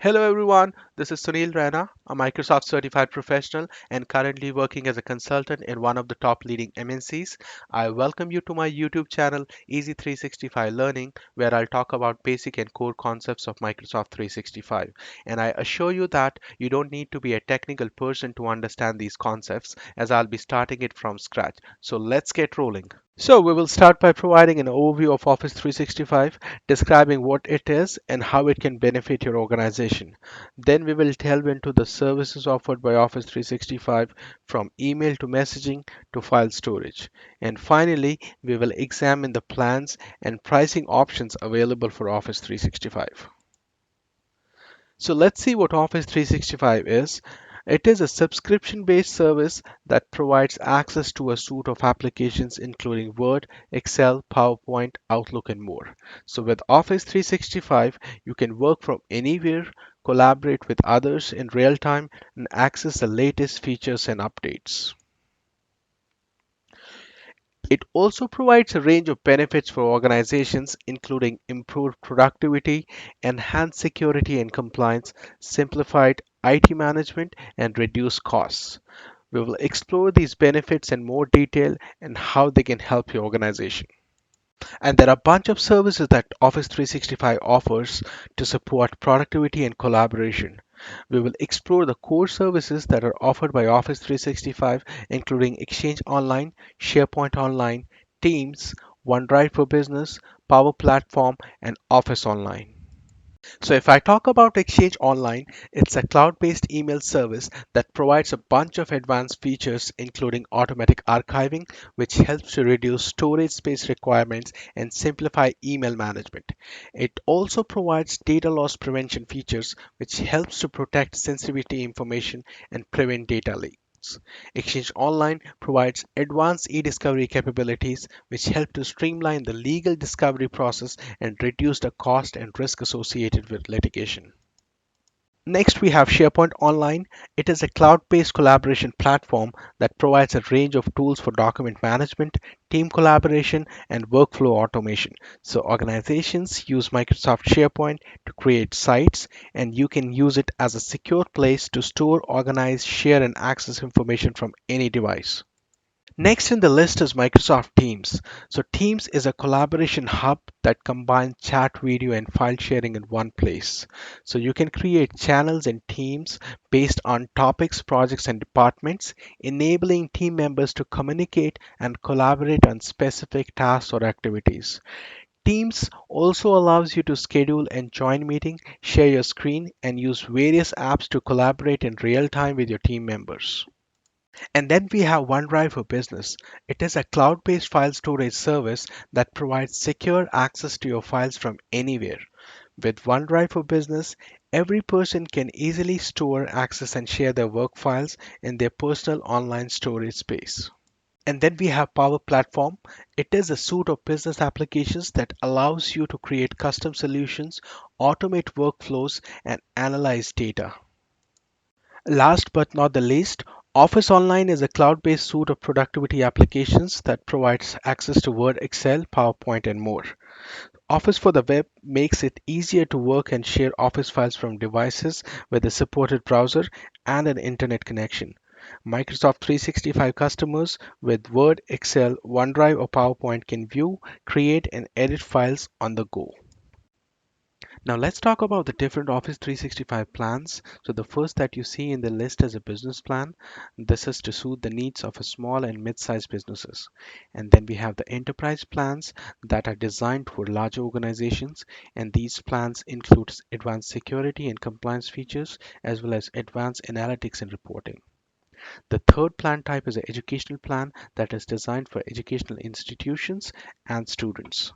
Hello everyone, this is Sunil Raina, a Microsoft certified professional and currently working as a consultant in one of the top leading MNCs. I welcome you to my YouTube channel Easy 365 Learning, where I'll talk about basic and core concepts of Microsoft 365. And I assure you that you don't need to be a technical person to understand these concepts, as I'll be starting it from scratch. So let's get rolling. So we will start by providing an overview of Office 365, describing what it is and how it can benefit your organization. Then we will delve into the services offered by Office 365, from email to messaging to file storage. And finally, we will examine the plans and pricing options available for Office 365. So let's see what Office 365 is. It is a subscription based service that provides access to a suite of applications including Word, Excel, PowerPoint, Outlook, and more. So with Office 365, you can work from anywhere, collaborate with others in real time, and access the latest features and updates. It also provides a range of benefits for organizations, including improved productivity, enhanced security and compliance, simplified IT management, and reduced costs. We will explore these benefits in more detail and how they can help your organization. And there are a bunch of services that Office 365 offers to support productivity and collaboration. We will explore the core services that are offered by Office 365, including Exchange Online, SharePoint Online, Teams, OneDrive for Business, Power Platform, and Office Online. So, if I talk about Exchange Online, it's a cloud based email service that provides a bunch of advanced features, including automatic archiving, which helps to reduce storage space requirements and simplify email management. It also provides data loss prevention features, which helps to protect sensitivity information and prevent data leaks. Exchange Online provides advanced e-discovery capabilities which help to streamline the legal discovery process and reduce the cost and risk associated with litigation. Next, we have SharePoint Online. It is a cloud based collaboration platform that provides a range of tools for document management, team collaboration, and workflow automation. So, organizations use Microsoft SharePoint to create sites, and you can use it as a secure place to store, organize, share, and access information from any device. Next in the list is Microsoft Teams. So, Teams is a collaboration hub that combines chat, video, and file sharing in one place. So, you can create channels in Teams based on topics, projects, and departments, enabling team members to communicate and collaborate on specific tasks or activities. Teams also allows you to schedule and join meetings, share your screen, and use various apps to collaborate in real time with your team members. And then we have OneDrive for Business. It is a cloud based file storage service that provides secure access to your files from anywhere. With OneDrive for Business, every person can easily store, access, and share their work files in their personal online storage space. And then we have Power Platform. It is a suite of business applications that allows you to create custom solutions, automate workflows, and analyze data. Last but not the least, Office Online is a cloud based suite of productivity applications that provides access to Word, Excel, PowerPoint, and more. Office for the web makes it easier to work and share Office files from devices with a supported browser and an internet connection. Microsoft 365 customers with Word, Excel, OneDrive, or PowerPoint can view, create, and edit files on the go. Now let's talk about the different Office 365 plans. So the first that you see in the list is a business plan. This is to suit the needs of a small and mid-sized businesses. And then we have the enterprise plans that are designed for larger organizations. And these plans include advanced security and compliance features, as well as advanced analytics and reporting. The third plan type is an educational plan that is designed for educational institutions and students.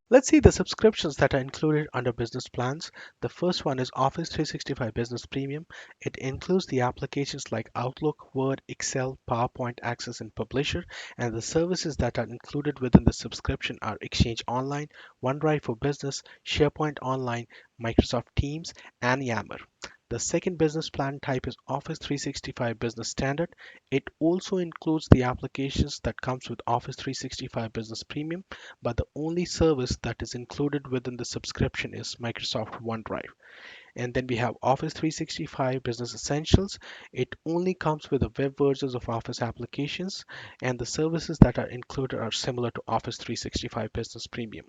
Let's see the subscriptions that are included under business plans. The first one is Office 365 Business Premium. It includes the applications like Outlook, Word, Excel, PowerPoint, Access, and Publisher. And the services that are included within the subscription are Exchange Online, OneDrive for Business, SharePoint Online, Microsoft Teams, and Yammer. The second business plan type is Office 365 Business Standard. It also includes the applications that comes with Office 365 Business Premium, but the only service that is included within the subscription is Microsoft OneDrive. And then we have Office 365 Business Essentials. It only comes with the web versions of Office applications, and the services that are included are similar to Office 365 Business Premium.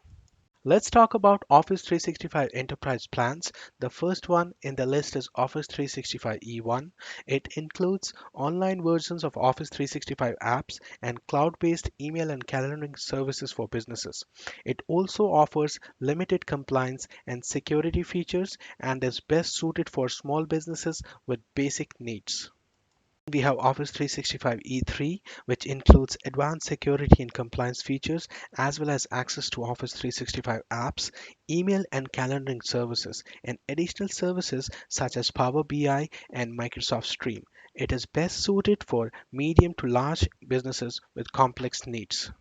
Let's talk about Office 365 Enterprise plans. The first one in the list is Office 365 E1. It includes online versions of Office 365 apps and cloud-based email and calendaring services for businesses. It also offers limited compliance and security features and is best suited for small businesses with basic needs. We have Office 365 E3, which includes advanced security and compliance features, as well as access to Office 365 apps, email and calendaring services, and additional services such as Power BI and Microsoft Stream. It is best suited for medium to large businesses with complex needs.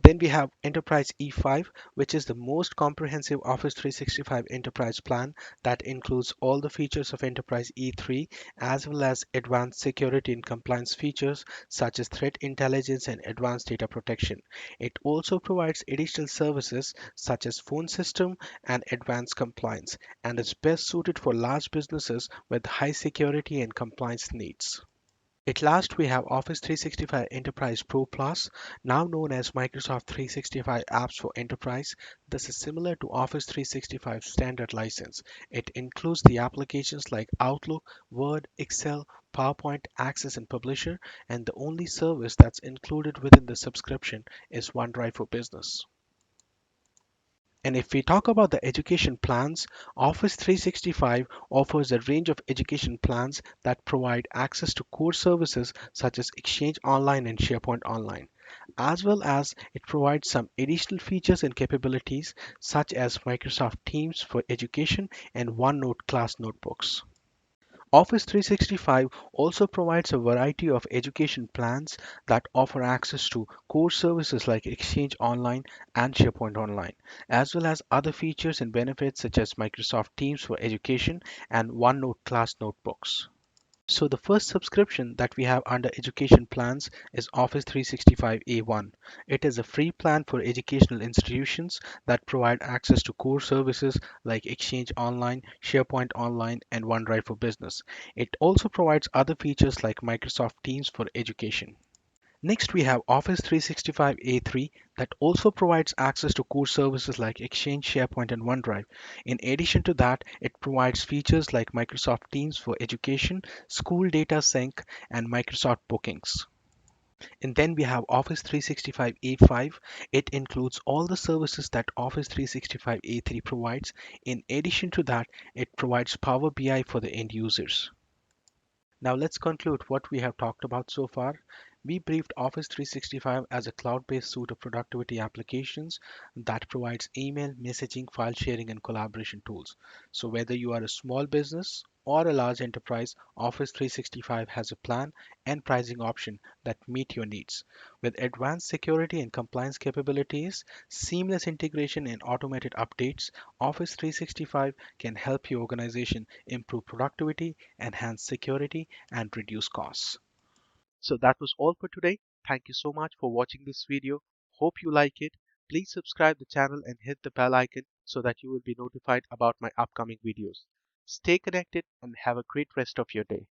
Then we have Enterprise E5, which is the most comprehensive Office 365 Enterprise plan that includes all the features of Enterprise E3 as well as advanced security and compliance features such as threat intelligence and advanced data protection. It also provides additional services such as phone system and advanced compliance and is best suited for large businesses with high security and compliance needs. At last, we have Office 365 Enterprise Pro Plus, now known as Microsoft 365 Apps for Enterprise. This is similar to Office 365 standard license. It includes the applications like Outlook, Word, Excel, PowerPoint, Access, and Publisher, and the only service that's included within the subscription is OneDrive for Business. And if we talk about the education plans, Office 365 offers a range of education plans that provide access to core services such as Exchange Online and SharePoint Online, as well as it provides some additional features and capabilities such as Microsoft Teams for education and OneNote class notebooks. Office 365 also provides a variety of education plans that offer access to core services like Exchange Online and SharePoint Online, as well as other features and benefits such as Microsoft Teams for education and OneNote class notebooks. So the first subscription that we have under education plans is Office 365 A1. It is a free plan for educational institutions that provide access to core services like Exchange Online, SharePoint Online, and OneDrive for Business. It also provides other features like Microsoft Teams for education. Next, we have Office 365 A3 that also provides access to core services like Exchange, SharePoint, and OneDrive. In addition to that, it provides features like Microsoft Teams for education, school data sync, and Microsoft Bookings. And then we have Office 365 A5. It includes all the services that Office 365 A3 provides. In addition to that, it provides Power BI for the end users. Now let's conclude what we have talked about so far. We briefed Office 365 as a cloud-based suite of productivity applications that provides email, messaging, file sharing, and collaboration tools. So whether you are a small business or a large enterprise, Office 365 has a plan and pricing option that meet your needs. With advanced security and compliance capabilities, seamless integration and automated updates, Office 365 can help your organization improve productivity, enhance security, and reduce costs. So that was all for today. Thank you so much for watching this video. Hope you like it. Please subscribe the channel and hit the bell icon so that you will be notified about my upcoming videos. Stay connected and have a great rest of your day.